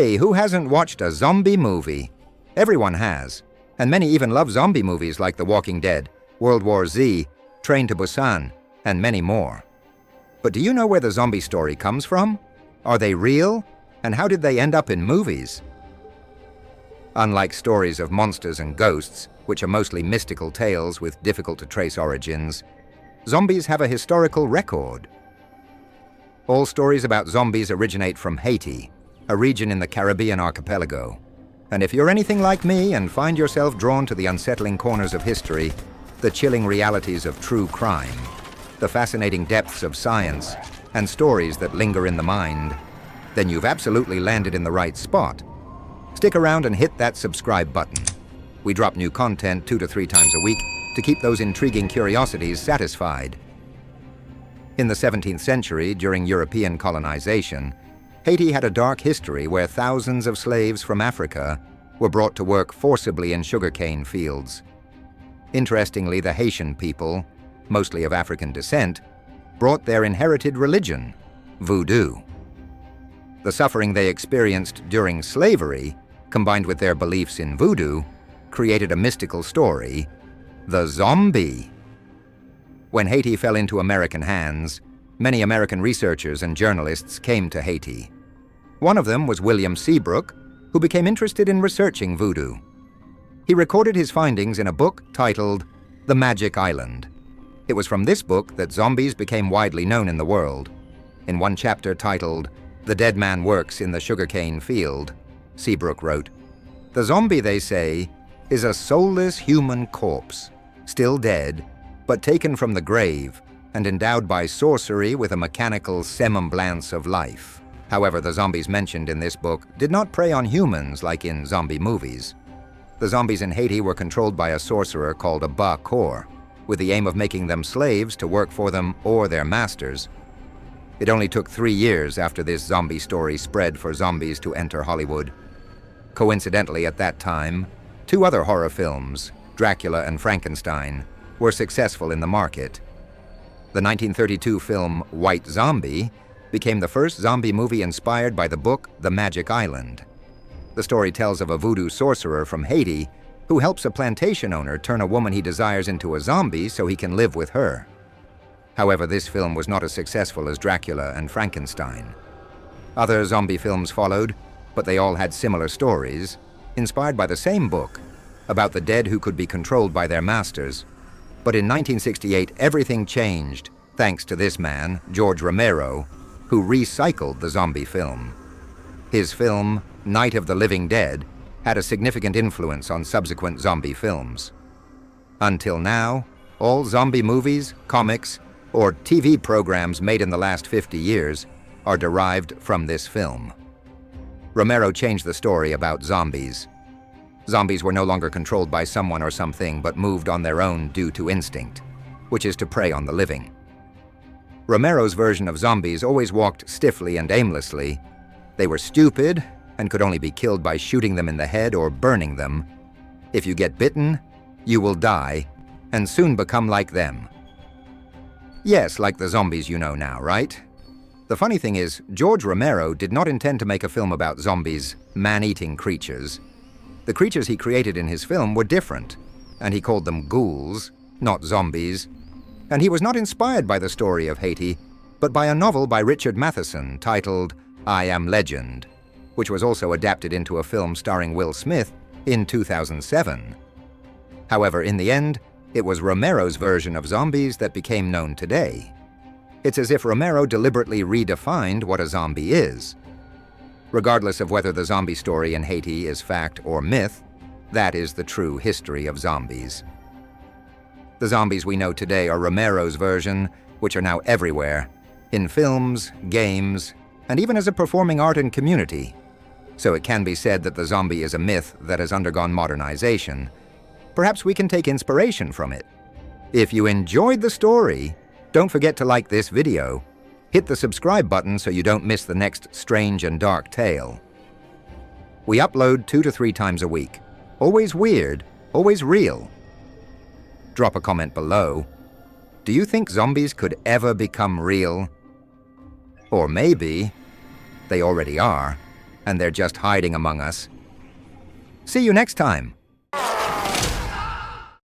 Hey, who hasn't watched a zombie movie? Everyone has, and many even love zombie movies like The Walking Dead, World War Z, Train to Busan, and many more. But do you know where the zombie story comes from? Are they real? And how did they end up in movies? Unlike stories of monsters and ghosts, which are mostly mystical tales with difficult-to-trace origins, zombies have a historical record. All stories about zombies originate from Haiti, a region in the Caribbean archipelago. And if you're anything like me and find yourself drawn to the unsettling corners of history, the chilling realities of true crime, the fascinating depths of science, and stories that linger in the mind, then you've absolutely landed in the right spot. Stick around and hit that subscribe button. We drop new content 2 to 3 times a week to keep those intriguing curiosities satisfied. In the 17th century, during European colonization, Haiti had a dark history where thousands of slaves from Africa were brought to work forcibly in sugarcane fields. Interestingly, the Haitian people, mostly of African descent, brought their inherited religion, voodoo. The suffering they experienced during slavery, combined with their beliefs in voodoo, created a mystical story, the zombie. When Haiti fell into American hands, many American researchers and journalists came to Haiti. One of them was William Seabrook, who became interested in researching voodoo. He recorded his findings in a book titled The Magic Island. It was from this book that zombies became widely known in the world. In one chapter titled The Dead Man Works in the Sugarcane Field, Seabrook wrote, "The zombie, they say, is a soulless human corpse, still dead, but taken from the grave and endowed by sorcery with a mechanical semblance of life." However, the zombies mentioned in this book did not prey on humans like in zombie movies. The zombies in Haiti were controlled by a sorcerer called a Ba-Kor, with the aim of making them slaves to work for them or their masters. It only took 3 years after this zombie story spread for zombies to enter Hollywood. Coincidentally, at that time, 2 other horror films, Dracula and Frankenstein, were successful in the market. The 1932 film White Zombie became the first zombie movie inspired by the book The Magic Island. The story tells of a voodoo sorcerer from Haiti who helps a plantation owner turn a woman he desires into a zombie so he can live with her. However, this film was not as successful as Dracula and Frankenstein. Other zombie films followed, but they all had similar stories, inspired by the same book, about the dead who could be controlled by their masters. But in 1968, everything changed, thanks to this man, George Romero, who recycled the zombie film. His film, Night of the Living Dead, had a significant influence on subsequent zombie films. Until now, all zombie movies, comics, or TV programs made in the last 50 years are derived from this film. Romero changed the story about zombies. Zombies were no longer controlled by someone or something, but moved on their own due to instinct, which is to prey on the living. Romero's version of zombies always walked stiffly and aimlessly. They were stupid and could only be killed by shooting them in the head or burning them. If you get bitten, you will die and soon become like them. Yes, like the zombies you know now, right? The funny thing is, George Romero did not intend to make a film about zombies, man-eating creatures. The creatures he created in his film were different, and he called them ghouls, not zombies. And he was not inspired by the story of Haiti, but by a novel by Richard Matheson titled I Am Legend, which was also adapted into a film starring Will Smith in 2007. However, in the end, it was Romero's version of zombies that became known today. It's as if Romero deliberately redefined what a zombie is. Regardless of whether the zombie story in Haiti is fact or myth, that is the true history of zombies. The zombies we know today are Romero's version, which are now everywhere, in films, games, and even as a performing art and community. So it can be said that the zombie is a myth that has undergone modernization. Perhaps we can take inspiration from it. If you enjoyed the story, don't forget to like this video. Hit the subscribe button so you don't miss the next strange and dark tale. We upload 2 to 3 times a week. Always weird, always real. Drop a comment below. Do you think zombies could ever become real? Or maybe they already are. and they're just hiding among us. See you next time